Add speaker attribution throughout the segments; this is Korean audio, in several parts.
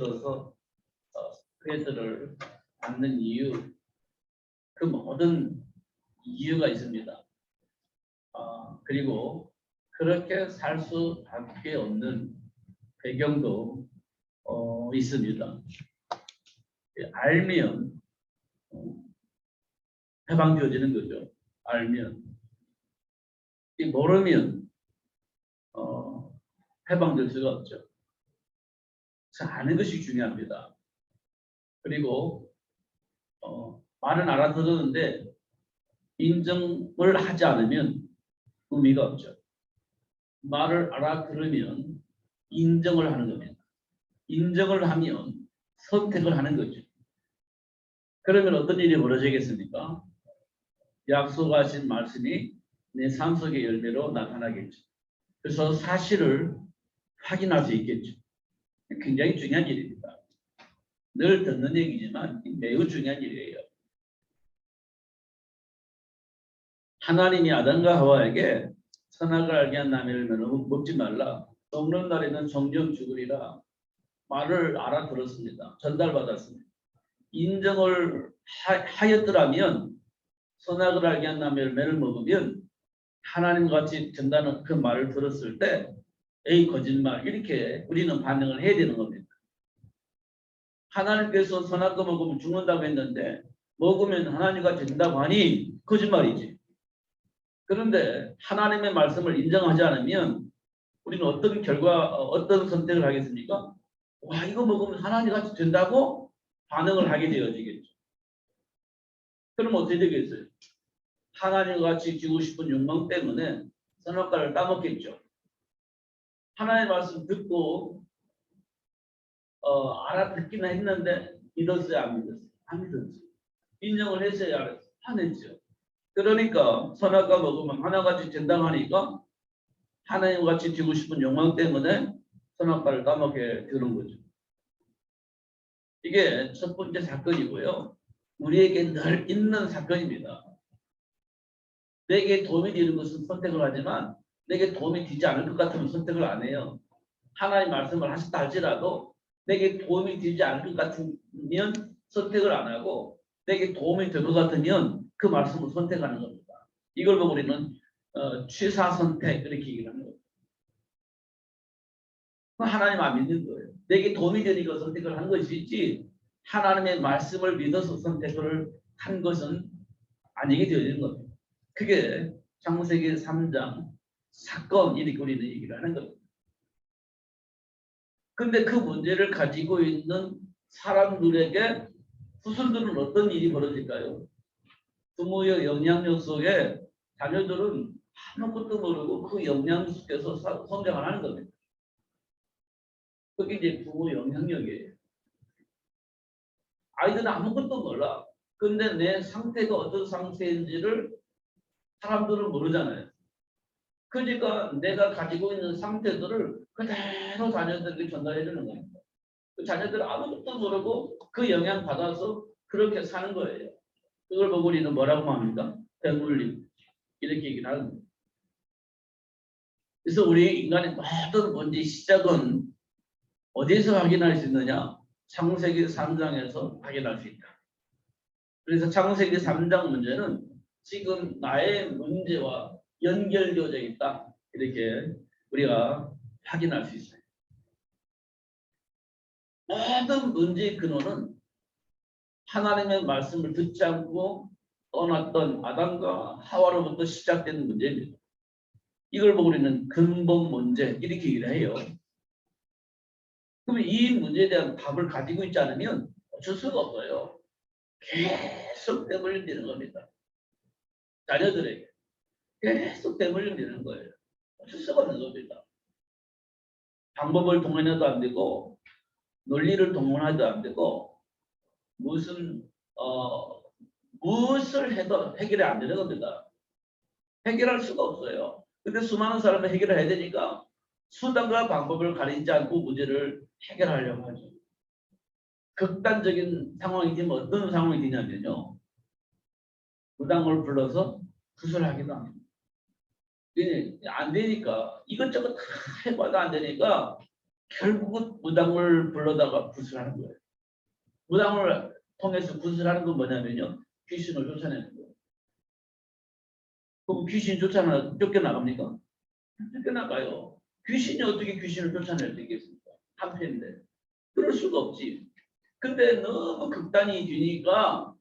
Speaker 1: 들어서 스트레스를 받는 이유, 그 모든 이유가 있습니다. 그리고 그렇게 살 수밖에 없는 배경도 있습니다. 알면 해방되어지는 거죠. 알면. 모르면 해방될 수가 없죠. 그래서 아는 것이 중요합니다. 그리고 말은 알아들었는데 인정을 하지 않으면 의미가 없죠. 말을 알아들으면 인정을 하는 겁니다. 인정을 하면 선택을 하는 거죠. 그러면 어떤 일이 벌어지겠습니까? 약속하신 말씀이 내 삶 속의 열매로 나타나겠죠. 그래서 사실을 확인할 수 있겠죠. 굉장히 중요한 일입니다. 늘 듣는 얘기지만 매우 중요한 일이에요. 하나님이 아담과 하와에게 선악을 알게 한 나무를 먹지 말라. 먹는 날에는 정령 죽으리라. 말을 알아들었습니다. 전달받았습니다. 인정을 하였더라면 선악을 알게 한 나무를 먹으면 하나님과 같이 된다는 그 말을 들었을 때 에이 거짓말 이렇게 우리는 반응을 해야 되는 겁니다. 하나님께서 선악과 먹으면 죽는다고 했는데 먹으면 하나님과 된다고 하니 거짓말이지. 그런데 하나님의 말씀을 인정하지 않으면 우리는 어떤 어떤 선택을 하겠습니까? 와, 이거 먹으면 하나님 같이 된다고 반응을 하게 되어지겠죠. 그럼 어떻게 되겠어요? 하나님과 같이 지고 싶은 욕망 때문에 선악과를 따먹겠죠. 하나님의 말씀 듣고 알아듣기는 했는데 믿었어요, 안 믿었어요? 안 믿었죠. 인정을 했어야 알았어요. 안 했죠. 그러니까 선악과 먹으면 하나같이 된다고 하니까 하나님과 같이 지고 싶은 욕망 때문에 선악과를 따먹게 되는 거죠. 이게 첫 번째 사건이고요. 우리에게 늘 있는 사건입니다. 내게 도움이 되는 것은 선택을 하지만 내게 도움이 되지 않을 것 같으면 선택을 안 해요. 하나님 말씀을 하셨다 할지라도 내게 도움이 되지 않을 것 같으면 선택을 안 하고 내게 도움이 될 것 같으면 그 말씀을 선택하는 겁니다. 이걸 보고 우리는 취사 선택 이렇게 얘기를 하는 겁니다. 하나님 안 믿는 거예요. 내게 도움이 되니까 선택을 한 것이지 하나님의 말씀을 믿어서 선택을 한 것은 아니게 되어지는 겁니다. 그게 창세기 3장 사건 이렇게 우리는 얘기를 하는 겁니다. 근데 그 문제를 가지고 있는 사람들에게 후손들은 어떤 일이 벌어질까요? 부모의 영향력 속에 자녀들은 아무것도 모르고 그 영향력 속에서 성장을 하는 겁니다. 그게 이제 부모 영향력이에요. 아이들은 아무것도 몰라. 근데 내 상태가 어떤 상태인지를 사람들은 모르잖아요. 그러니까 내가 가지고 있는 상태들을 그대로 자녀들에게 전달해 주는 겁니다. 그 자녀들은 아무것도 모르고 그 영향 받아서 그렇게 사는 거예요. 그걸 보고 우리는 뭐라고 합니까? 배물림. 이렇게 얘기를 하는 거예요. 그래서 우리 인간의 모든 문제의 시작은 어디에서 확인할 수 있느냐? 창세기 3장에서 확인할 수 있다. 그래서 창세기 3장 문제는 지금 나의 문제와 연결되어져 있다. 이렇게 우리가 확인할 수 있어요. 모든 문제의 근원은 하나님의 말씀을 듣지 않고 떠났던 아담과 하와로부터 시작된 문제입니다. 이걸 보고 우리는 근본 문제 이렇게 얘기를 해요. 그러면 이 문제에 대한 답을 가지고 있지 않으면 어쩔 수가 없어요. 계속 떼물리는 겁니다. 자녀들에게 계속 떼물리는 거예요. 어쩔 수가 없는 겁니다. 방법을 동원해도 안 되고 논리를 동원해도 안 되고 무엇을 해도 해결이 안 되는 겁니다. 해결할 수가 없어요. 근데 수많은 사람이 해결을 해야 되니까 수단과 방법을 가리지 않고 문제를 해결하려고 하죠. 극단적인 상황이 되면 어떤 상황이 되냐면요. 무당을 불러서 구슬하기도 합니다. 안 되니까 이것저것 다 해봐도 안 되니까 결국은 무당을 불러다가 구슬하는 거예요. 무당을 통해서 구슬하는 건 뭐냐면요. 귀신을 쫓아내는 거예요. 그럼 귀신 쫓겨나갑니까? 쫓겨나가요. 귀신이 어떻게 귀신을 쫓아낼 수 있겠습니까? 한편인데. 그럴 수가 없지. 근데 너무 극단이 되니까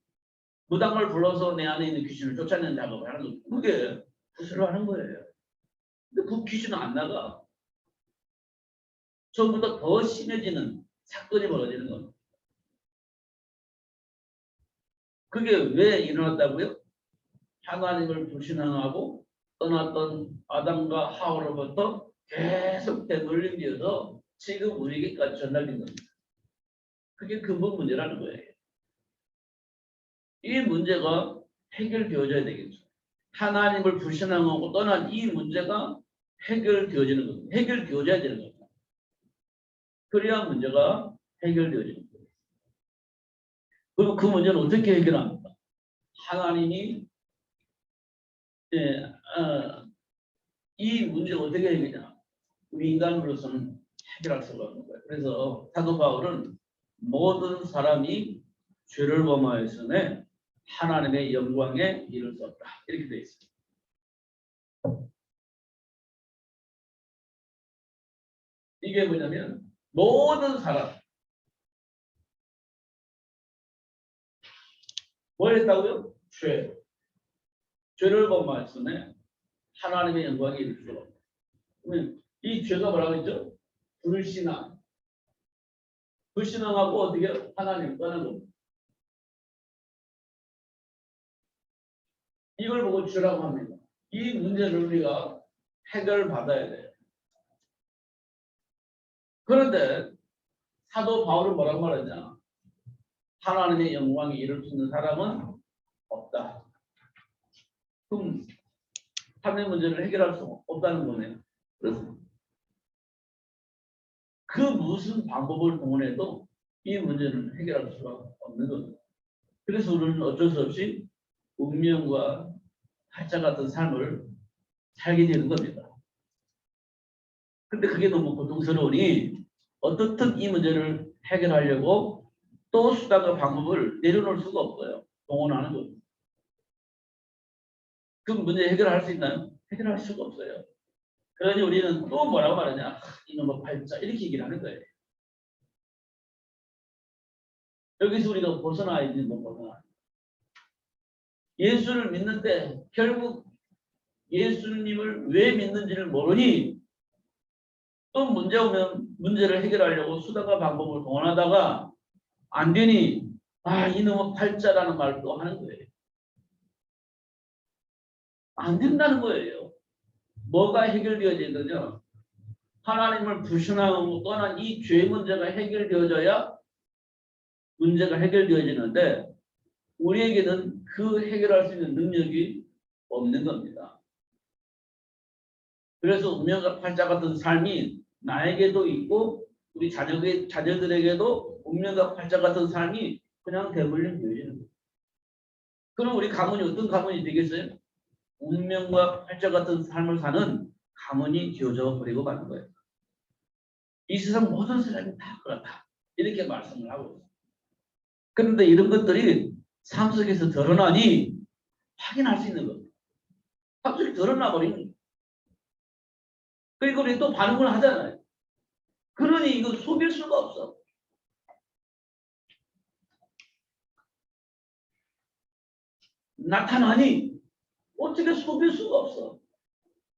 Speaker 1: 무당을 불러서 내 안에 있는 귀신을 쫓아내는 작업을 하는 거예요. 그게 구슬을 하는 거예요. 근데 그 귀신은 안 나가. 전보다 더 심해지는 사건이 벌어지는 겁니다. 그게 왜 일어났다고요? 하나님을 불신앙하고 떠났던 아담과 하와로부터 계속 되돌림되어서 지금 우리에게까지 전달된 겁니다. 그게 근본 문제라는 거예요. 이 문제가 해결되어져야 되겠죠. 하나님을 불신앙하고 떠난 이 문제가 해결되어지는 겁니다. 해결되어져야 되는 겁니다. 그래야 문제가 해결되어지는 거예요. 그리고 그 문제는 어떻게 해결합니까? 하나님이 이 문제를 어떻게 해결하냐? 우리 인간으로서는 해결할 수가 없는 거예요. 그래서 사도 바울은 모든 사람이 죄를 범하였으니 하나님의 영광에 이를 수 없다. 이렇게 되어 있습니다. 이게 뭐냐면 모든 사람 뭘 했다고요? 죄를 범하였으니 하나님의 영광에 이를 수 없다. 그러면 이 죄가 뭐라고 했죠? 불신앙. 불신앙하고 어떻게 하나님을 떠난 겁니다. 이걸 보고 죄라고 합니다. 이 문제를 우리가 해결받아야 돼요. 그런데 사도 바울은 뭐라고 말하냐? 하나님의 영광에 이를 수 있는 사람은 없다. 그럼 하나님의 문제를 해결할 수 없다는 거네요. 그래서 그 무슨 방법을 동원해도 이 문제는 해결할 수가 없는 겁니다. 그래서 우리는 어쩔 수 없이 운명과 팔자 같은 삶을 살게 되는 겁니다. 근데 그게 너무 고통스러우니 어떻든 이 문제를 해결하려고 또 수단과 방법을 내려놓을 수가 없어요. 동원하는 겁니다. 그 문제 해결할 수 있나요? 해결할 수가 없어요. 그러니 우리는 또 뭐라고 말하냐? 이놈의 팔자 이렇게 얘기를 하는 거예요. 여기서 우리가 벗어나야지 못 벗어나. 예수를 믿는데 결국 예수님을 왜 믿는지를 모르니 또 문제 오면 문제를 해결하려고 수단과 방법을 동원하다가 안 되니 이놈의 팔자라는 말을 또 하는 거예요. 안 된다는 거예요. 뭐가 해결되어야 되느냐? 하나님을 불신하고 떠난 이 죄 문제가 해결되어져야 문제가 해결되어지는데 우리에게는 그 해결할 수 있는 능력이 없는 겁니다. 그래서 운명과 팔자 같은 삶이 나에게도 있고 우리 자녀들에게도 운명과 팔자 같은 삶이 그냥 대물림 되어지는 거예요. 그럼 우리 가문이 어떤 가문이 되겠어요? 운명과 팔자 같은 삶을 사는 가문이 되어져 버리고 가는 거예요. 이 세상 모든 사람이 다 그렇다. 이렇게 말씀을 하고 있어요. 그런데 이런 것들이 삶 속에서 드러나니 확인할 수 있는 겁니다. 삶 속에 드러나 버리는 거예요. 그리고 우리 또 반응을 하잖아요. 그러니 이거 속일 수가 없어. 나타나니 어떻게 속일 수가 없어.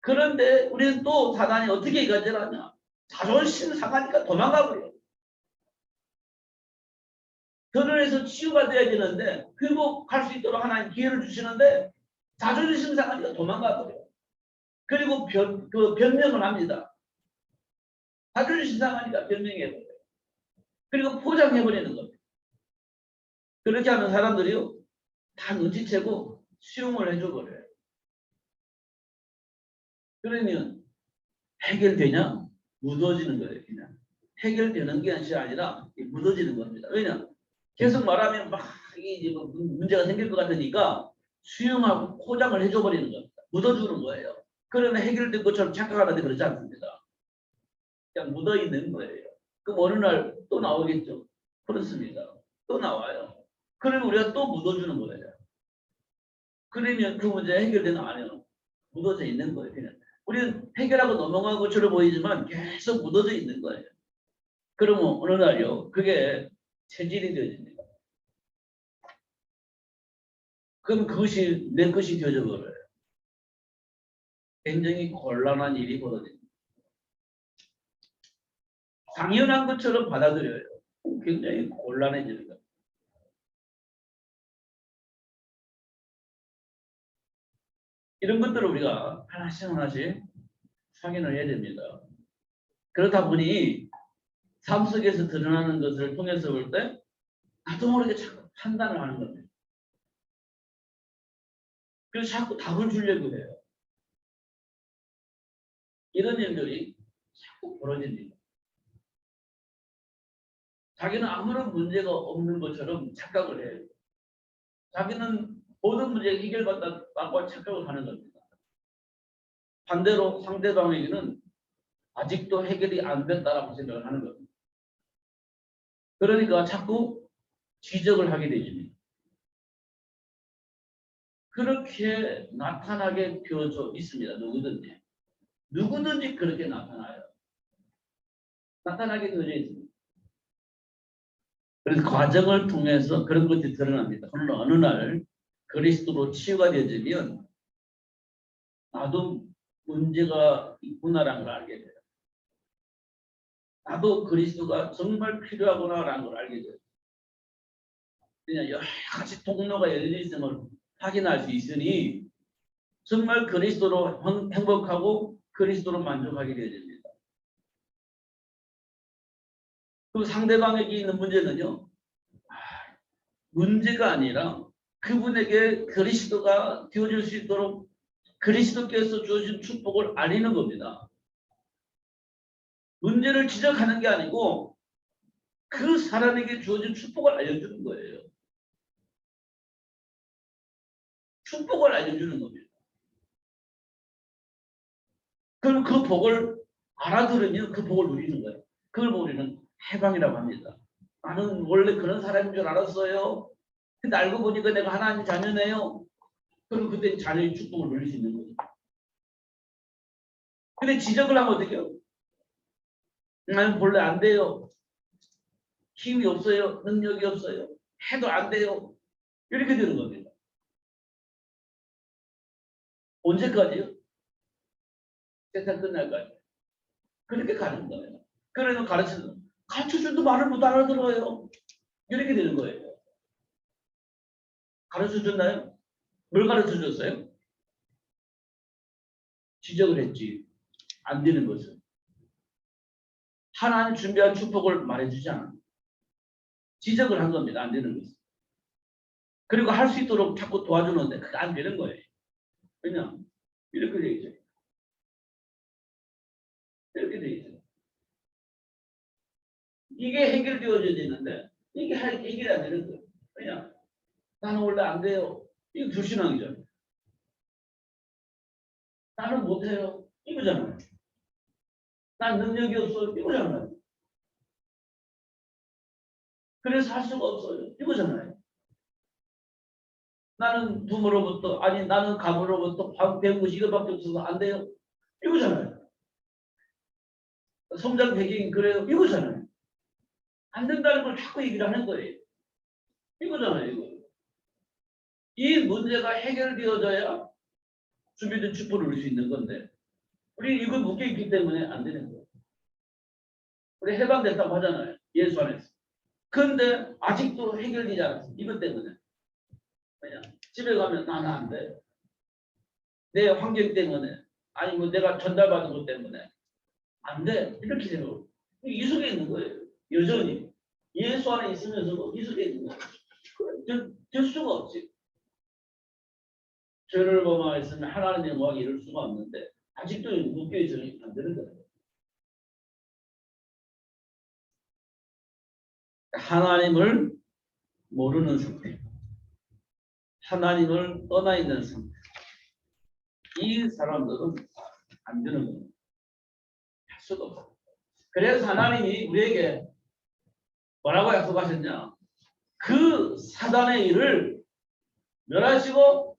Speaker 1: 그런데 우리는 또 사단이 어떻게 이간질 하냐. 자존심 상하니까 도망가 버려요. 드러내서 치유가 돼야 되는데 회복할 수 있도록 하나님 기회를 주시는데 자존심 상하니까 도망가 버려요. 그리고 변명을 합니다. 자존심 상하니까 변명해버려요. 그리고 포장해버리는 겁니다. 그렇게 하면 사람들이요 다 눈치채고 수용을 해줘버려요. 그러면 해결되냐? 묻어지는 거예요. 그냥 해결되는 게 아니라 묻어지는 겁니다. 왜냐? 계속 말하면 막 이게 문제가 생길 것 같으니까 수용하고 포장을 해줘버리는 겁니다. 묻어주는 거예요. 그러면 해결된 것처럼 착각하는데 그렇지 않습니다. 그냥 묻어있는 거예요. 그럼 어느 날 또 나오겠죠. 그렇습니다. 또 나와요. 그러면 우리가 또 묻어주는 거예요. 그러면 그 문제 해결되는 아니요. 묻어져 있는 거예요. 그냥. 우리는 해결하고 넘어간 것처럼 보이지만 계속 묻어져 있는 거예요. 그러면 어느 날요. 그게 체질이 되어집니다. 그럼 그것이 내 것이 되어져 버려요. 굉장히 곤란한 일이 벌어집니다. 당연한 것처럼 받아들여요. 굉장히 곤란해지는 거예요. 이런 것들을 우리가 하나씩 하나씩 확인을 해야 됩니다. 그러다 보니 삶 속에서 드러나는 것을 통해서 볼 때 나도 모르게 자꾸 판단을 하는 겁니다. 그래서 자꾸 답을 주려고 해요. 이런 일들이 자꾸 벌어집니다. 자기는 아무런 문제가 없는 것처럼 착각을 해요. 자기는 모든 문제 해결받았다고 착각을 하는 겁니다. 반대로 상대방에게는 아직도 해결이 안 됐다라고 생각을 하는 겁니다. 그러니까 자꾸 지적을 하게 되십니다. 그렇게 나타나게 되어져 있습니다. 누구든지 그렇게 나타나요. 나타나게 되어져 있습니다. 그래서 과정을 통해서 그런 것들이 드러납니다. 그러나 어느 날 그리스도로 치유가 되어지면 나도 문제가 있구나라는 걸 알게 돼요. 나도 그리스도가 정말 필요하구나라는 걸 알게 돼요. 그냥 여러 가지 통로가 열려 있음을 확인할 수 있으니 정말 그리스도로 행복하고 그리스도로 만족하게 되어집니다. 그 상대방에게 있는 문제는요. 문제가 아니라 그분에게 그리스도가 되어질 수 있도록 그리스도께서 주어진 축복을 알리는 겁니다. 문제를 지적하는 게 아니고 그 사람에게 주어진 축복을 알려주는 거예요. 축복을 알려주는 겁니다. 그럼 그 복을 알아들으면 그 복을 누리는 거예요. 그걸 우리는 해방이라고 합니다. 나는 원래 그런 사람인 줄 알았어요. 근데 알고 보니까 내가 하나님 자녀네요. 그럼 그때 자녀의 축복을 누릴 수 있는 거죠. 근데 지적을 하면 어떻게 해요? 나는 본래 안 돼요. 힘이 없어요. 능력이 없어요. 해도 안 돼요. 이렇게 되는 겁니다. 언제까지요? 세상 끝날까지. 그렇게 가는 거예요. 그래서 가르쳐줘도 말을 못 알아들어요. 이렇게 되는 거예요. 가르쳐줬나요? 뭘 가르쳐줬어요? 지적을 했지. 안 되는 것을. 하나님 준비한 축복을 말해주지 않아. 지적을 한 겁니다. 안 되는 것을. 그리고 할 수 있도록 자꾸 도와주는데 그게 안 되는 거예요. 그냥 이렇게 돼 있어요. 이렇게 돼 있어요. 이게 해결되어져야 되는데 이게 해결이 안 되는 거예요. 그냥 나는 원래 안 돼요. 이거 불신앙이잖아요. 나는 못해요. 이거잖아요. 난 능력이 없어요. 이거잖아요. 그래서 할 수가 없어요. 이거잖아요. 나는 부모로부터 아니 나는 가부로부터 배운 것이 이것밖에 없어서 안 돼요. 이거잖아요. 성장 배경이 그래요. 이거잖아요. 안 된다는 걸 자꾸 얘기를 하는 거예요. 이거잖아요. 이거. 이 문제가 해결되어져야 준비된 축복을 누릴 수 있는 건데 우리 이거 묶여있기 때문에 안 되는 거예요. 우리 해방됐다고 하잖아요. 예수 안에서. 그런데 아직도 해결되지 않았어요. 이것 때문에. 그냥 집에 가면 나는 안 돼. 내 환경 때문에 아니 뭐 내가 전달받은 것 때문에 안 돼. 이렇게 되는 이 속에 있는 거예요. 여전히. 예수 안에 있으면서도 이 속에 있는 거예요. 될 수가 없지. 죄를 범하였으면 하나님의 모하게 이룰 수가 없는데 아직도 묶여있으면 안 되는 거예요. 하나님을 모르는 상태. 하나님을 떠나 있는 상태. 이 사람들은 안 되는 겁니다. 할 수가 없어요. 그래서 하나님이 우리에게 뭐라고 약속하셨냐? 그 사단의 일을 멸하시고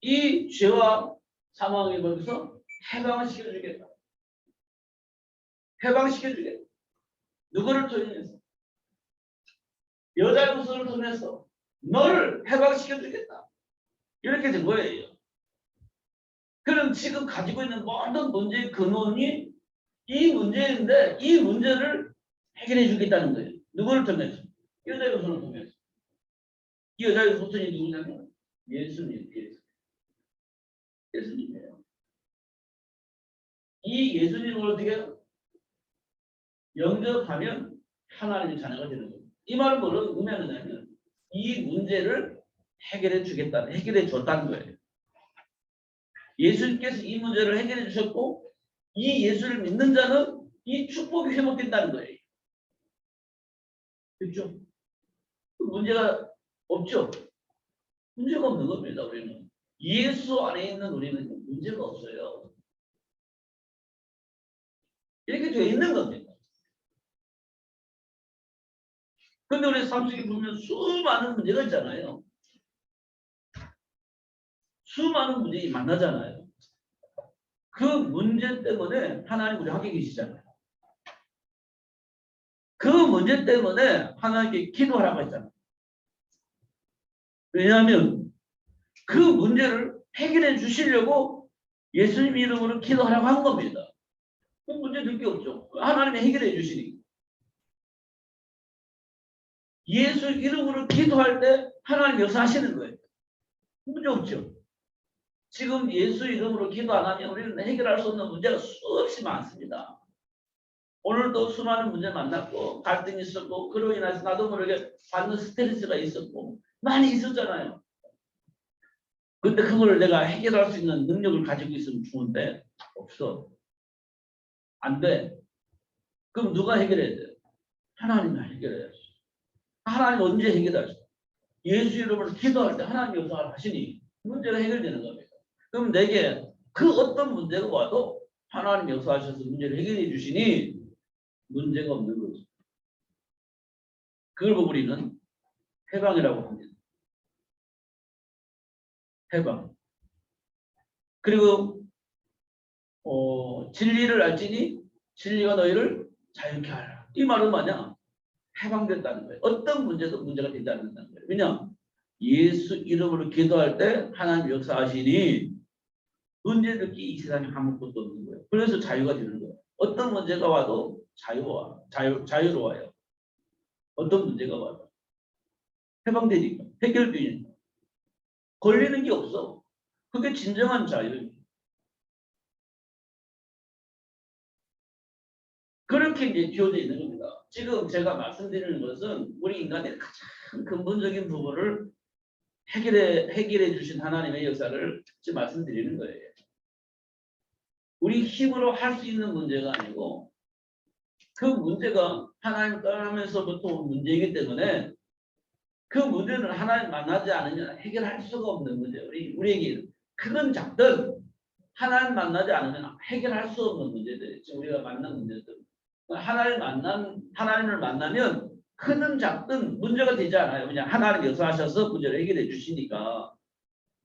Speaker 1: 이 죄와 사망의 법에서 해방을 시켜주겠다. 해방시켜주겠다. 누구를 통해서? 여자 구슬을 통해서 너를 해방시켜주겠다. 이렇게 된 거예요. 그럼 지금 가지고 있는 모든 문제의 근원이 이 문제인데 이 문제를 해결해 주겠다는 거예요. 누구를 통해서? 여자의 구슬을 통해서. 이 여자의 구슬이 누구냐면 예수님. 예수님이에요. 이 예수님을 어떻게 영접하면 하나님의 자녀가 되는 거예요. 이 말은 뭐를 의미하느냐면 이 문제를 해결해 주겠다, 해결해 줬다는 거예요. 예수님께서 이 문제를 해결해 주셨고 이 예수를 믿는 자는 이 축복이 회복된다는 거예요. 그렇죠? 문제가 없죠? 문제가 없는 겁니다. 우리는 예수 안에 있는 우리는 문제가 없어요. 이렇게 되어 있는 겁니다. 근데 우리 삶 속에 보면 수많은 문제가 있잖아요. 수많은 문제가 만나잖아요. 그 문제 때문에 하나님 우리 함께 계시잖아요. 그 문제 때문에 하나님께 기도하라고 했잖아요. 왜냐하면 그 문제를 해결해 주시려고 예수님 이름으로 기도하라고 한 겁니다. 그 문제 될 게 없죠. 하나님이 해결해 주시니까. 예수 이름으로 기도할 때 하나님 역사하시는 거예요. 문제 없죠. 지금 예수 이름으로 기도 안 하면 우리는 해결할 수 없는 문제가 수없이 많습니다. 오늘도 수많은 문제 만났고 갈등이 있었고 그로 인해서 나도 모르게 받는 스트레스가 있었고 많이 있었잖아요. 근데 그걸 내가 해결할 수 있는 능력을 가지고 있으면 좋은데 없어. 안 돼. 그럼 누가 해결해야 돼? 하나님이 해결해야지. 하나님 언제 해결하시? 예수 이름으로 기도할 때 하나님 역사를 하시니 문제가 해결되는 겁니다. 그럼 내게 그 어떤 문제가 와도 하나님 역사하셔서 문제를 해결해 주시니 문제가 없는 거죠. 그걸 보고 우리는 해방이라고 합니다. 해방. 그리고 진리를 알지니 진리가 너희를 자유케 하라. 이 말은 뭐냐? 해방됐다는 거예요. 어떤 문제도 문제가 되지 않는다는 거예요. 왜냐? 예수 이름으로 기도할 때 하나님 역사하시니 문제될 게 이 세상에 아무것도 없는 거예요. 그래서 자유가 되는 거예요. 어떤 문제가 와도 자유로워요. 어떤 문제가 와도 해방되니까 해결되니까 걸리는 게 없어. 그게 진정한 자유입니다. 그렇게 이제 지어져 있는 겁니다. 지금 제가 말씀드리는 것은 우리 인간의 가장 근본적인 부분을 해결해 주신 하나님의 역사를 지금 말씀드리는 거예요. 우리 힘으로 할 수 있는 문제가 아니고 그 문제가 하나님 떠나면서부터 온 문제이기 때문에 그 문제는 하나님 만나지 않으면 해결할 수가 없는 문제. 우리에게 크든 작든 하나님 만나지 않으면 해결할 수 없는 문제들. 지금 우리가 만난 문제들. 하나님을 만나면 크든 작든 문제가 되지 않아요. 그냥 하나님 역사하셔서 문제를 해결해 주시니까.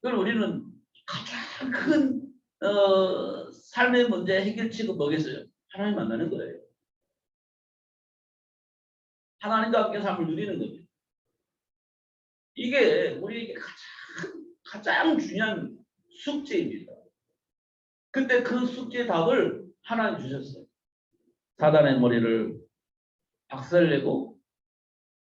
Speaker 1: 그럼 우리는 가장 큰 삶의 문제 해결책은 뭐겠어요? 하나님 만나는 거예요. 하나님과 함께 삶을 누리는 겁니다. 이게 우리에게 가장 중요한 숙제입니다. 그때 그 숙제의 답을 하나님 주셨어요. 사단의 머리를 박살내고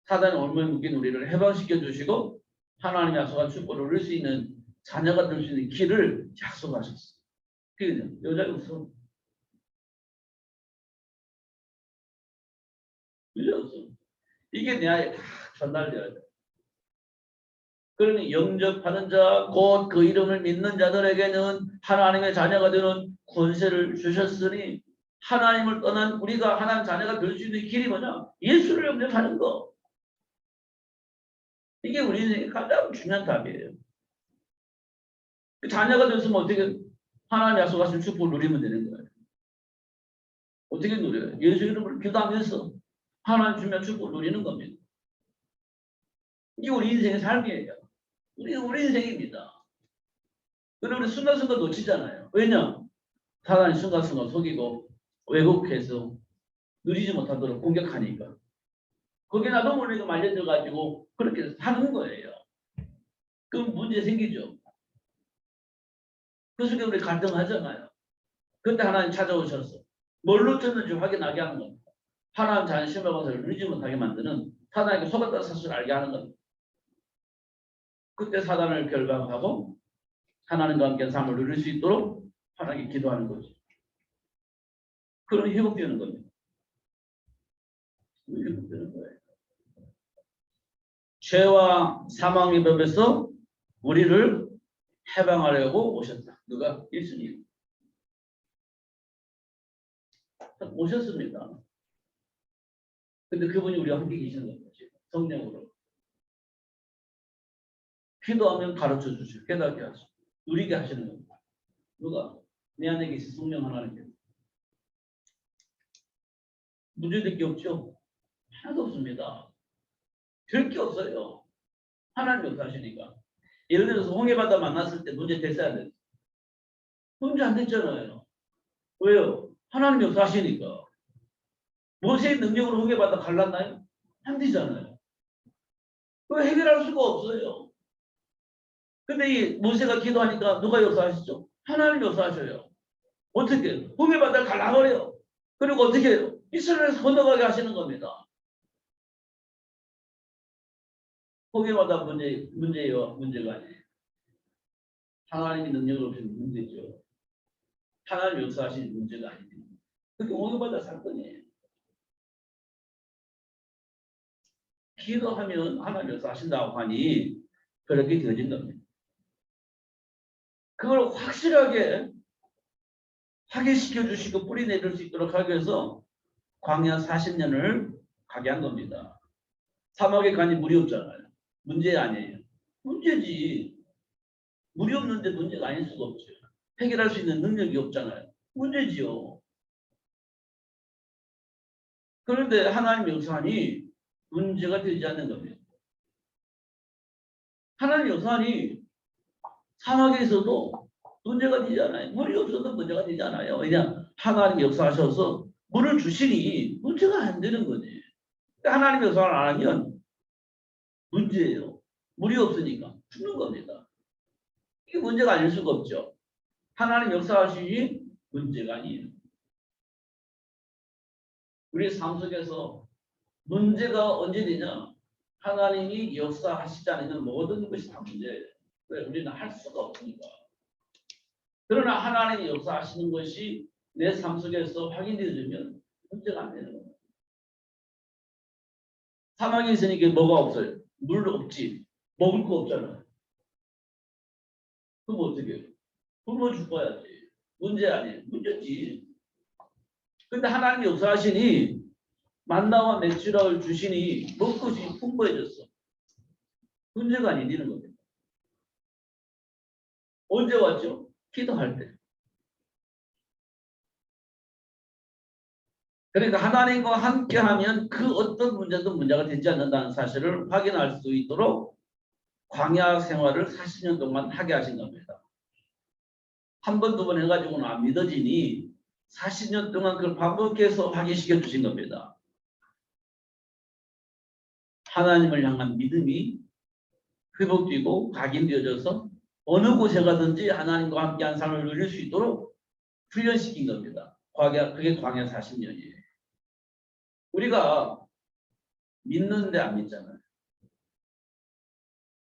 Speaker 1: 사단의 얼마에 묶인 우리를 해방시켜 주시고 하나님의 약속한 축복을 누릴 수 있는 자녀가 될 수 있는 길을 약속하셨어요. 그게 여자의 우선. 여자의 우선. 이게 내 안에 다 전달되어야 돼. 그러니 영접하는 자, 곧 그 이름을 믿는 자들에게는 하나님의 자녀가 되는 권세를 주셨으니 하나님을 떠난 우리가 하나님 자녀가 될 수 있는 길이 뭐냐? 예수를 영접하는 거. 이게 우리 인생의 가장 중요한 답이에요. 자녀가 됐으면 어떻게 하나님 약속하신 축복을 누리면 되는 거예요. 어떻게 누려요? 예수 이름으로 기도하면서 하나님 주면 축복을 누리는 겁니다. 이게 우리 인생의 삶이에요. 우리 인생입니다. 그런데 우리 순간순간 놓치잖아요. 왜냐? 사단이 순간순간 속이고 왜곡해서 누리지 못하도록 공격하니까. 거기에 나도 모르게 말려들어가지고 그렇게 사는 거예요. 그럼 문제 생기죠. 그 속에 우리 갈등하잖아요. 그때 하나님 찾아오셔서 뭘 놓쳤는지 확인하게 하는 겁니다. 하나님 자연 심의 것을 누리지 못하게 만드는 사단에게 속았다는 사실을 알게 하는 겁니다. 그때 사단을 결박하고 하나님과 함께 삶을 누릴 수 있도록 하나님께 기도하는 거죠. 그럼 회복되는 겁니다. 회복되는 거예요. 죄와 사망의 법에서 우리를 해방하려고 오셨다. 누가? 예수님. 오셨습니다. 근데 그분이 우리와 함께 계시는 거죠. 성령으로. 기도하면 가르쳐 주시고 깨닫게 하시고 누리게 하시는 겁니다. 누가? 내 안에 계신 성령 하나님께서. 문제될 게 없죠? 하나도 없습니다. 될 게 없어요. 하나님 역사하시니까. 예를 들어서 홍해바다 만났을 때 문제 됐어야 됐어요. 문제 안 됐잖아요. 왜요? 하나님 역사하시니까. 모세의 능력으로 홍해바다 갈랐나요? 안 되잖아요. 그거 해결할 수가 없어요. 근데 이 모세가 기도하니까 누가 역사하시죠? 하나님 역사하셔요. 어떻게? 홍해바다를 갈라버려요. 그리고 어떻게 해요? 이스라엘에서 건너가게 하시는 겁니다. 홍해바다 문제가 아니에요. 하나님의 능력을 없이는 문제죠. 하나님 역사하시는 문제가 아닙니다. 그게 홍해바다 사건이에요. 기도하면 하나님 역사하신다고 하니 그렇게 되어진 겁니다. 그걸 확실하게 확인시켜 주시고 뿌리내릴 수 있도록 하기 위해서 광야 40년을 가게 한 겁니다. 사막에 가니 물이 없잖아요. 문제 아니에요. 문제지. 물이 없는데 문제가 아닐 수가 없죠. 해결할 수 있는 능력이 없잖아요. 문제지요. 그런데 하나님 역사하니 문제가 되지 않는 겁니다. 하나님 역사하니 사막에서도 문제가 되지 않아요. 물이 없어도 문제가 되지 않아요. 왜냐? 하나님 역사하셔서 물을 주시니 문제가 안 되는 거지. 하나님 역사를 안 하면 문제예요. 물이 없으니까 죽는 겁니다. 이게 문제가 아닐 수가 없죠. 하나님 역사하시니 문제가 아니에요. 우리 삶 속에서 문제가 언제 되냐? 하나님이 역사하시지 않으면 모든 것이 다 문제예요. 왜? 우리는 할 수가 없으니까. 그러나 하나님이 역사하시는 것이 내 삶 속에서 확인되어지면 문제가 안 되는 겁니다. 사망이 있으니까 뭐가 없어요? 물 없지. 먹을 거 없잖아요. 그럼 어떻게 해요? 굶어 죽어야지. 문제 아니에요. 문제지. 근데 하나님이 역사하시니 만나와 메추라를 주시니 먹것이 풍부해졌어. 문제가 아니는 겁니다. 언제 왔죠? 기도할 때. 그러니까 하나님과 함께하면 그 어떤 문제도 문제가 되지 않는다는 사실을 확인할 수 있도록 광야 생활을 40년 동안 하게 하신 겁니다. 한 번, 두 번 해가지고는 안 믿어지니 40년 동안 그걸 반복해서 확인시켜 주신 겁니다. 하나님을 향한 믿음이 회복되고 각인되어져서 어느 곳에 가든지 하나님과 함께한 삶을 누릴 수 있도록 훈련시킨 겁니다. 그게 광야 40년이에요. 우리가 믿는데 안 믿잖아요.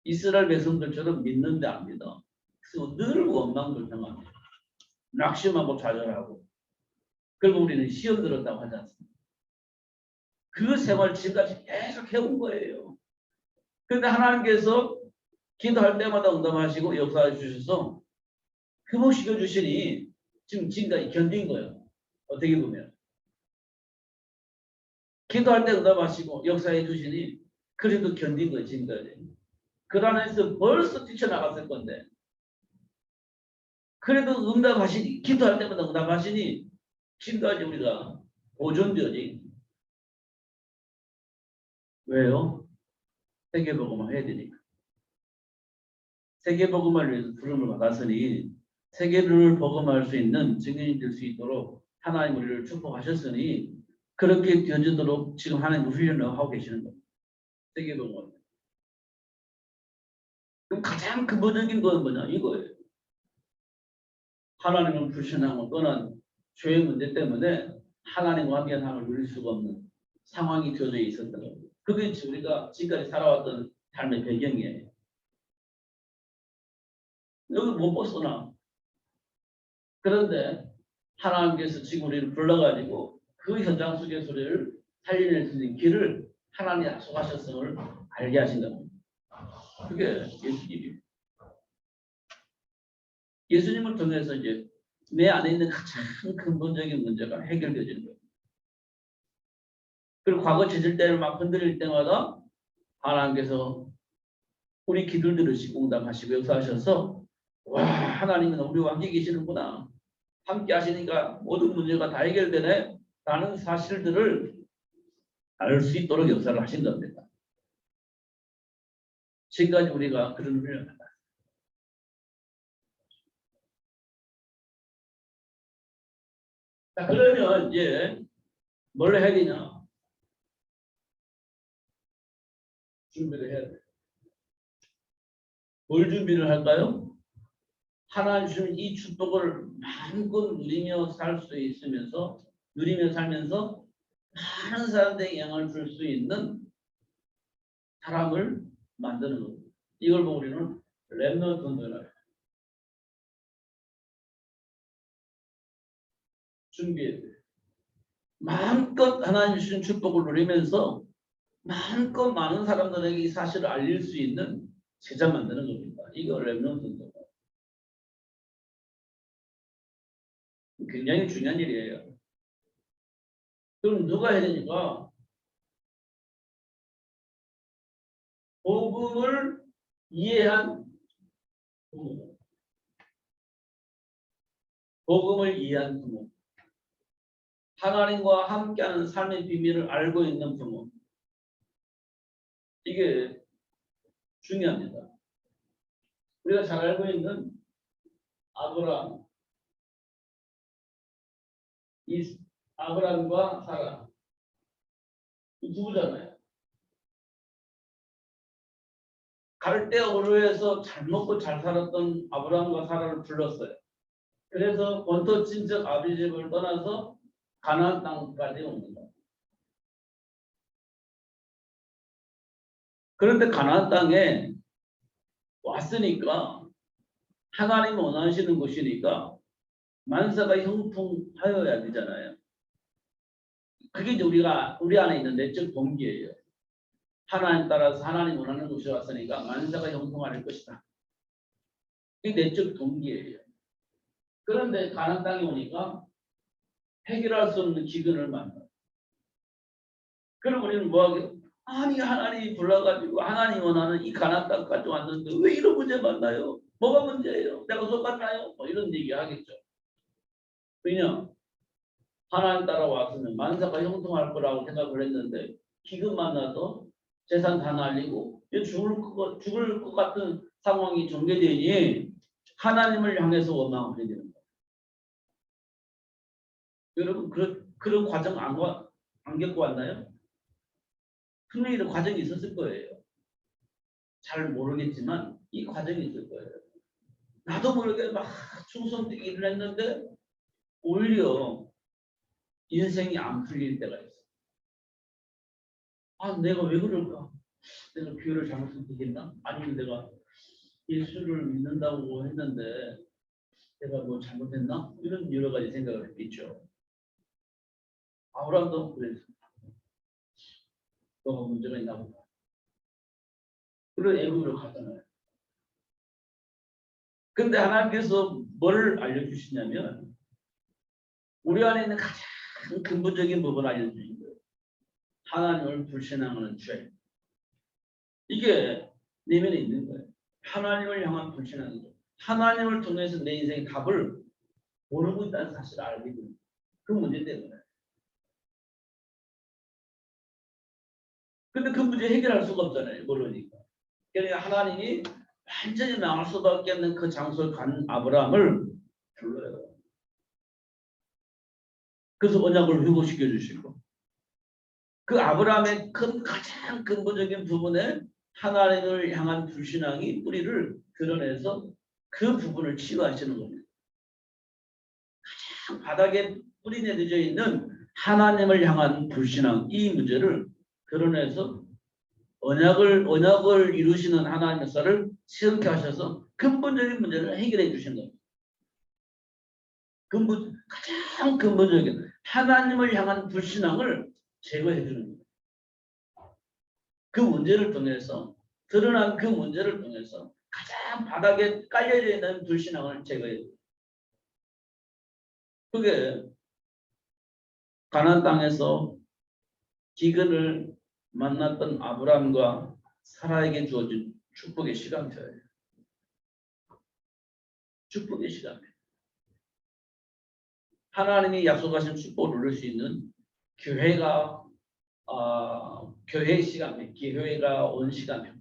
Speaker 1: 이스라엘 백성들처럼 믿는데 안 믿어. 그래서 늘 원망불평합니다. 낙심하고 좌절하고. 그리고 우리는 시험 들었다고 하지 않습니까? 그 생활 지금까지 계속 해온 거예요. 그런데 하나님께서 기도할 때마다 응답하시고 역사해 주셔서 회복시켜 주시니 지금까지 견딘 거예요. 어떻게 보면. 기도할 때 응답하시고 역사해 주시니 그래도 견딘 거예요. 지금까지. 그 안에서 벌써 뛰쳐나갔을 건데 그래도 응답하시니 기도할 때마다 응답하시니 지금까지 우리가 보존되어지. 왜요? 세계복음을 해야 되니까. 세계복음을 위해서 부름을 받았으니 세계를 복음할 수 있는 증인이 될 수 있도록 하나님 우리를 축복하셨으니 그렇게 되어지도록 지금 하나님 훈련을 하고 계시는 겁니다. 세계복음을. 그럼 가장 근본적인 건 뭐냐? 이거예요. 하나님을 불신하고 떠난 죄의 문제 때문에 하나님과 함께한 하나님을 누릴 수가 없는 상황이 되어져 있었던 겁니다. 그게 우리가 지금까지 살아왔던 삶의 배경이에요. 여기 못 벗어나. 그런데 하나님께서 지금 우리를 불러가지고 그 현장 속에서 우리를 살려낼 수 있는 길을 하나님이 약속하셨음을 알게 하신 겁니다. 그게 예수님입니다. 예수님을 통해서 이제 내 안에 있는 가장 근본적인 문제가 해결되어지는 거예요. 그리고 과거 짖을 때를 막 흔들릴 때마다 하나님께서 우리 기도를 들으시고 응답하시고 역사하셔서 와 하나님은 우리와 함께 계시는구나. 함께 하시니까 모든 문제가 다 해결되네. 라는 사실들을 알 수 있도록 역사를 하신 겁니다. 지금까지 우리가 그런 훈련을 받았습니다. 자, 그러면 이제 뭘 해야 되냐? 준비를 해야 돼. 뭘 준비를 할까요? 하나님 주신 이 축복을 마음껏 누리며 살 수 있으면서 누리며 살면서 많은 사람들에게 영향을 줄 수 있는 사람을 만드는 겁니다. 이걸 보고 우리는 렘넌트 운동이라고 해요. 준비해야 돼요. 마음껏 하나님 주신 축복을 누리면서 마음껏 많은 사람들에게 이 사실을 알릴 수 있는 제자 만드는 겁니다. 이거 렘넌트 운동. 굉장히 중요한 일이에요. 그럼 누가 해야 되니까? 복음을 이해한 부모. 복음을 이해한 부모. 하나님과 함께하는 삶의 비밀을 알고 있는 부모. 이게 중요합니다. 우리가 잘 알고 있는 아브라함, 아브라함과 사라 이 부부잖아요. 갈대아 우르에서 잘 먹고 잘 살았던 아브라함과 사라를 불렀어요. 그래서 본토 친척 아비 집을 떠나서 가나안 땅까지 옵니다. 그런데 가나안 땅에 왔으니까 하나님 원하시는 곳이니까 만사가 형통하여야 되잖아요. 그게 이제 우리 안에 있는 내적 동기예요. 하나님 따라서 하나님 원하는 곳에 왔으니까 만사가 형통할 것이다. 이게 내적 동기예요. 그런데 가나안 땅에 오니까 해결할 수 없는 기근을 만나. 그럼 우리는 뭐하게? 아니 하나님이 불러가지고 하나님 원하는 이 가나안 땅까지 왔는데 왜 이런 문제 만나요? 뭐가 문제예요? 내가 속았나요? 뭐 이런 얘기 하겠죠. 왜냐? 하나님 따라왔으면 만사가 형통할 거라고 생각을 했는데 기근 만나서 재산 다 날리고 죽을 것 같은 상황이 전개되니 하나님을 향해서 원망을 해야 되는 거예요. 여러분 그런 과정 안 겪고 왔나요? 분명히 이런 과정이 있었을 거예요. 잘 모르겠지만 이 과정이 있을 거예요. 나도 모르게 막 충성되기를 했는데 오히려 인생이 안 풀릴 때가 있어. 아, 내가 왜 그럴까? 내가 교회를 잘못 선택했나? 아니면 내가 예수를 믿는다고 했는데 내가 뭐 잘못했나? 이런 여러 가지 생각을 했죠. 아브라함도 그랬어. 너가 문제가 있나 보다. 그런 애굽으로 가잖아요. 근데 하나님께서 뭘 알려주시냐면 우리 안에 있는 가장 근본적인 부분을 알려주신 거예요. 하나님을 불신하는 죄. 이게 내면에 있는 거예요. 하나님을 향한 불신하는 거. 하나님을 통해서 내 인생의 답을 모르고 있다는 사실을 알게 됩니다. 그 문제 때문에. 근데 그 문제 해결할 수가 없잖아요. 모르니까. 그러니까 하나님이 완전히 망할 수밖에 없는 그 장소에 간 아브라함을 불러요. 그래서 언약을 회복시켜 주시고 그 아브라함의 가장 근본적인 부분에 하나님을 향한 불신앙이 뿌리를 드러내서 그 부분을 치유하시는 겁니다. 가장 바닥에 뿌리 내려져 있는 하나님을 향한 불신앙 이 문제를 드러내서 언약을 이루시는 하나님의 역사를 시험케 하셔서 근본적인 문제를 해결해 주시는 겁니다. 가장 근본적인 하나님을 향한 불신앙을 제거해 주는 겁니다. 그 문제를 통해서 드러난 그 문제를 통해서 가장 바닥에 깔려져 있는 불신앙을 제거해 줍니다. 그게 가나안 땅에서 기근을 만났던 아브라함과 사라에게 주어진 축복의 시간표예요. 축복의 시간표. 하나님이 약속하신 축복을 누릴 수 있는 교회가 교회의 시간표, 기회가 온 시간표.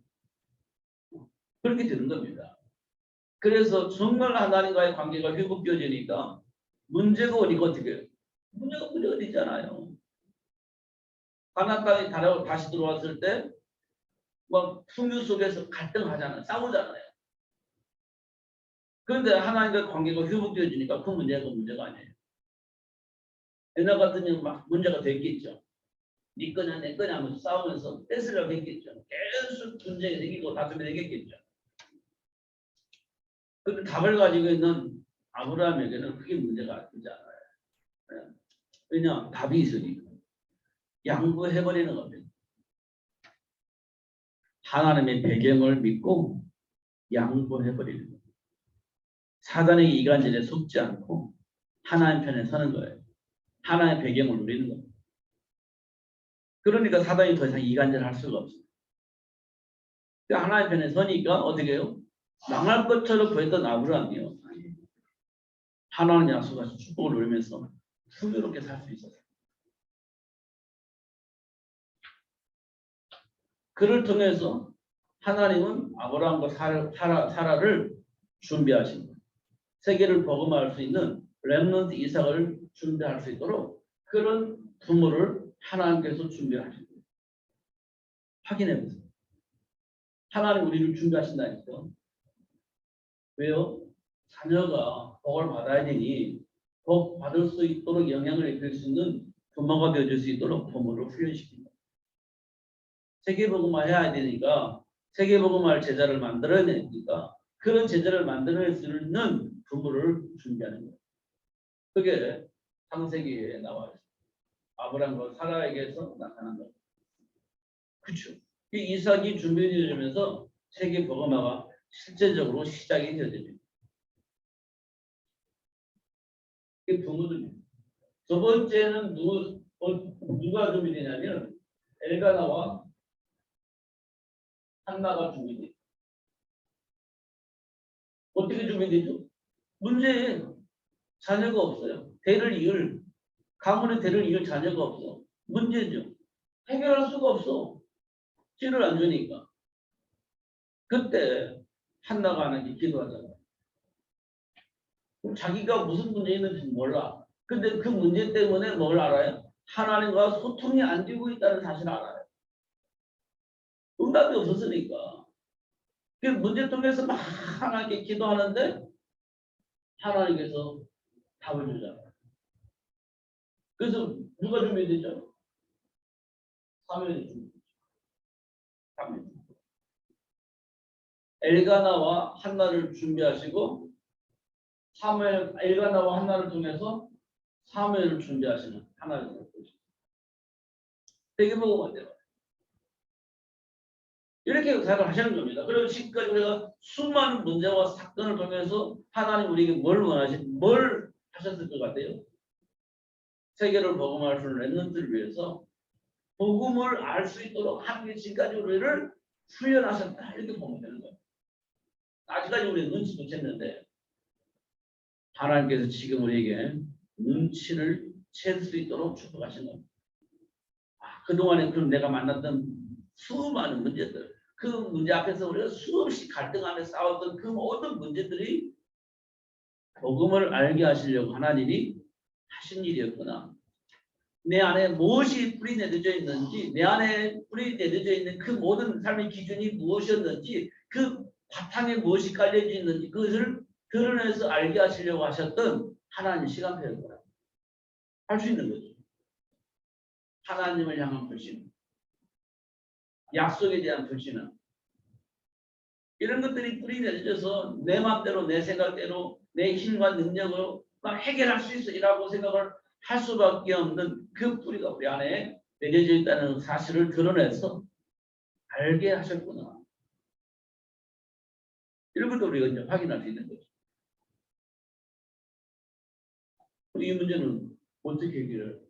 Speaker 1: 그렇게 되는 겁니다. 그래서 정말 하나님과의 관계가 회복되어지니까 문제가 오니까 어떻게 해요? 문제가 되잖아요. 가나안 땅에 다시 들어왔을 때 막 풍요 속에서 갈등하잖아요. 싸우잖아요. 그런데 하나님과 관계가 회복되어지니까 그 문제가 아니에요. 옛날 같으면 막 문제가 됐겠죠. 네 거냐 내 거냐 하면서 싸우면서 뺏으려고 했겠죠. 계속 분쟁이 생기고 다툼이 생겼겠죠. 그런데 답을 가지고 있는 아브라함에게는 그게 문제가 되지 않아요. 왜냐? 답이 있으니까. 양보해버리는 겁니다. 하나님의 배경을 믿고 양보해버리는 겁니다. 사단의 이간질에 속지 않고 하나님 편에 서는 거예요. 하나님의 배경을 누리는 겁니다. 그러니까 사단이 더 이상 이간질할 수가 없어요. 하나님 편에 서니까 어떻게 해요? 망할 것처럼 보였던 아브라함이요. 하나님 약속하신 축복을 누리면서 풍요롭게 살 수 있었어요. 그를 통해서 하나님은 아브라함과 사라를 준비하신 거예요. 세계를 복음화할 수 있는 렘넌트 이삭을 준비할 수 있도록 그런 부모를 하나님께서 준비하신 거예요. 확인해 보세요. 하나님 우리를 준비하신다니까. 왜요? 자녀가 복을 받아야 되니 복 받을 수 있도록 영향을 입힐 수 있는 부모가 되어줄 수 있도록 부모를 훈련시킨다. 세계복음화 해야 되니까 세계복음화할 제자를 만들어야 되니까 그런 제자를 만들어낼 수 있는 부모를 준비하는 거예요. 그게 창세기에 나와 있어요. 아브라함과 사라에게서 나타난 거예요. 그렇죠. 이 이삭이 준비되면서 세계복음화가 실제적으로 시작이 되어집니다. 이게 부모들입니다. 두 번째는 누가 준비되냐면 엘가나와 한나가 준비돼요. 어떻게 준비되죠? 문제에 자녀가 없어요. 가문의 대를 이을 자녀가 없어. 문제죠. 해결할 수가 없어. 씨를 안 주니까. 그때 한나가 하나님께 기도하잖아요. 자기가 무슨 문제 있는지 몰라. 근데 그 문제 때문에 뭘 알아요? 하나님과 소통이 안 되고 있다는 사실을 알아요. 응답이 없었으니까. 그 문제 통해서 막 하나님께 기도하는데 하나님께서 답을 주잖아요. 그래서 누가 준비되죠? 사무엘이 준비되죠. 엘가나와 한나를 준비하시고 엘가나와 한나를 통해서 사무엘을 준비하시는 하나님의 뜻입니다. 세계복음화 돼요. 이렇게 역사를 하시는 겁니다. 그리고 지금까지 우리가 수많은 문제와 사건을 통해서 하나님 우리에게 뭘 하셨을 것 같아요? 세계를 복음할 수 있는 렘넌트를 위해서 복음을 알 수 있도록 하나님이 지금까지 우리를 훈련하셨다. 이렇게 보면 되는 거예요. 아직까지 우리는 눈치 못 챘는데 하나님께서 지금 우리에게 눈치를 챌 수 있도록 축복하신 겁니다. 그동안에 그럼 내가 만났던 수많은 문제들, 그 문제 앞에서 우리가 수없이 갈등하며 싸웠던 그 모든 문제들이 복음을 알게 하시려고 하나님이 하신 일이었구나. 내 안에 무엇이 뿌리 내려져 있는지, 내 안에 뿌리 내려져 있는 그 모든 삶의 기준이 무엇이었는지, 그 바탕에 무엇이 깔려져 있는지 그것을 드러내서 알게 하시려고 하셨던 하나님의 시간표였구나. 할 수 있는 거죠. 하나님을 향한 불신, 약속에 대한 불신은 이런 것들이 뿌리 내려져서 내 마음대로 내 생각대로 내 힘과 능력으로 막 해결할 수 있어이라고 생각을 할 수밖에 없는 그 뿌리가 우리 안에 내려져 있다는 사실을 드러내서 알게 하셨구나. 이런 것도 우리가 이제 확인할 수 있는 거죠. 이 문제는 어떻게 해결해요?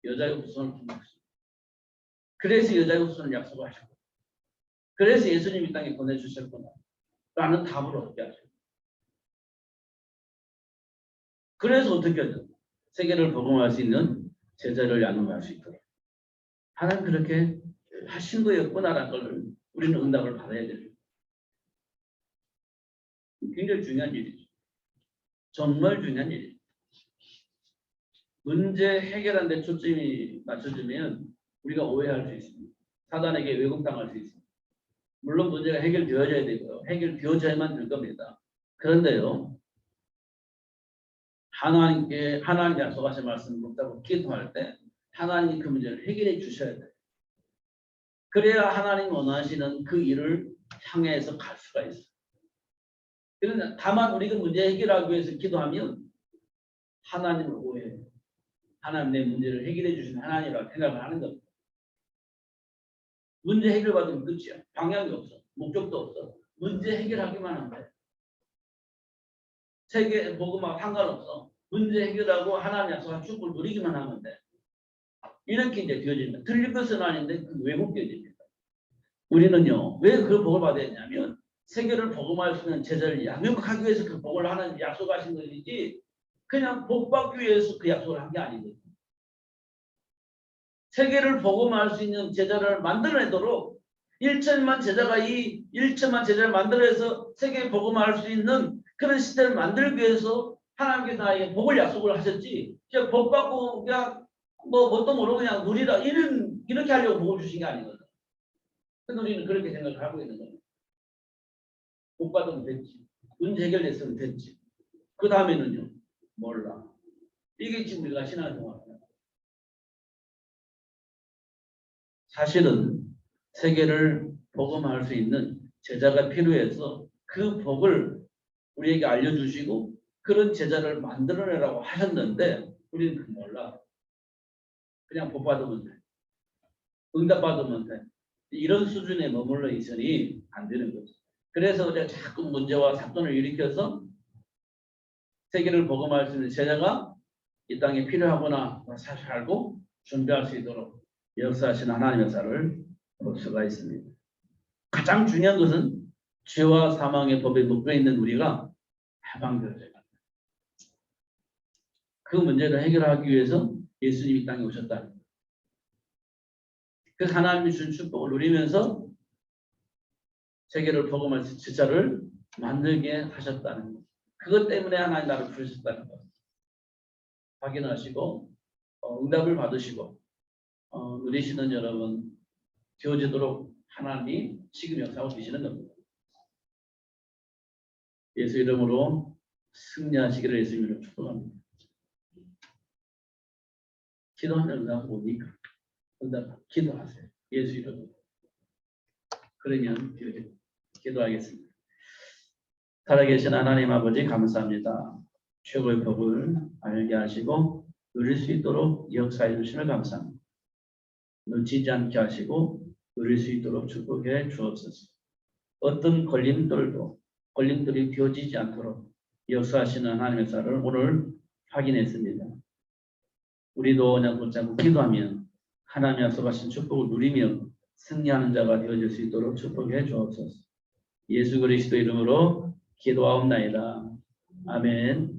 Speaker 1: 여자의 후손을 품었어요. 그래서 여자의 후손을 약속하셨고, 그래서 예수님 이 땅에 보내주셨구나 라는 답을 얻게 하셨고, 그래서 어떻게 하죠? 세계를 복음할 수 있는 제자를 양육할 수 있도록 하나님 그렇게 하신 거였구나라는 걸 우리는 응답을 받아야 됩니다. 굉장히 중요한 일이죠. 정말 중요한 일이죠. 문제 해결하는 데 초점이 맞춰지면 우리가 오해할 수 있습니다. 사단에게 왜곡당할 수 있습니다. 물론 문제가 해결되어져야 되고요. 해결되어져야만 될 겁니다. 그런데요, 하나님 약속하신 말씀을 묻다고 기도할 때 하나님이 그 문제를 해결해 주셔야 돼요. 그래야 하나님 원하시는 그 일을 향해서 갈 수가 있어요. 그런데 다만 우리가 문제 해결하기 위해서 기도하면 하나님을 오해해요. 하나님 내 문제를 해결해 주시는 하나님이라고 생각을 하는 겁니다. 문제 해결받으면 끝이야. 방향이 없어. 목적도 없어. 문제 해결하기만 하면 돼. 세계 복음하고 상관없어. 문제 해결하고 하나님 약속한 축복을 누리기만 하면 돼. 이렇게 이제 되어집니다. 틀릴 것은 아닌데 그 왜곡되어집니다. 우리는요, 왜 그 복을 받아야 했냐면 세계를 복음할 수 있는 제자를 양육하기 위해서 그 복을 하는 약속하신 것이지 그냥 복 받기 위해서 그 약속을 한 게 아니거든요. 세계를 복음할 수 있는 제자를 만들어내도록 1천만 제자가 이 1천만 제자를 만들어서 세계에 복음할 수 있는 그런 시대를 만들기 위해서 하나님께서 나에게 복을 약속을 하셨지. 그냥 복 받고 그냥 뭣도 모르고 그냥 누리라 이렇게 하려고 복을 주신 게 아니거든. 근데 우리는 그렇게 생각을 하고 있는 거예요. 복 받으면 됐지. 문제 해결됐으면 됐지. 그 다음에는요. 몰라. 이게 지금 우리가 신앙생활이에요. 사실은 세계를 복음할 수 있는 제자가 필요해서 그 복을 우리에게 알려주시고 그런 제자를 만들어내라고 하셨는데 우리는 그 몰라. 그냥 복 받으면 돼. 응답 받으면 돼. 이런 수준에 머물러 있으니 안 되는 거죠. 그래서 우리가 자꾸 문제와 사건을 일으켜서 세계를 복음할 수 있는 제자가 이 땅에 필요하구나 사실 알고 준비할 수 있도록 역사하시는 하나님의 역사를 볼 수가 있습니다. 가장 중요한 것은 죄와 사망의 법에 묶여 있는 우리가 해방되어져야 합니다. 그 문제를 해결하기 위해서 예수님이 이 땅에 오셨다. 그 하나님이 준 축복을 누리면서 세계를 복음할 제자를 만들게 하셨다는 것. 그것 때문에 하나님 나를 부르셨다는 것. 확인하시고 응답을 받으시고 누리시는 여러분 되어지도록 하나님이 지금 역사하고 계시는 겁니다. 예수 이름으로 승리하시기를 예수 이름으로 축복합니다. 기도하면 응답 뭡니까? 응답 기도하세요. 예수 이름으로. 그러면 기도하겠습니다. 살아계신 하나님 아버지 감사합니다. 최고의 법을 알게 하시고 누릴 수 있도록 역사해 주시면 감사합니다. 놓치지 않게 하시고 누릴 수 있도록 축복해 주옵소서. 어떤 걸림돌이 되어지지 않도록 역사하시는 하나님의 사를 오늘 확인했습니다. 우리도 그냥 붙잡고 기도하면 하나님의 약속하신 축복을 누리며 승리하는 자가 되어질 수 있도록 축복해 주옵소서. 예수 그리스도 이름으로 기도하옵나이다. 아멘.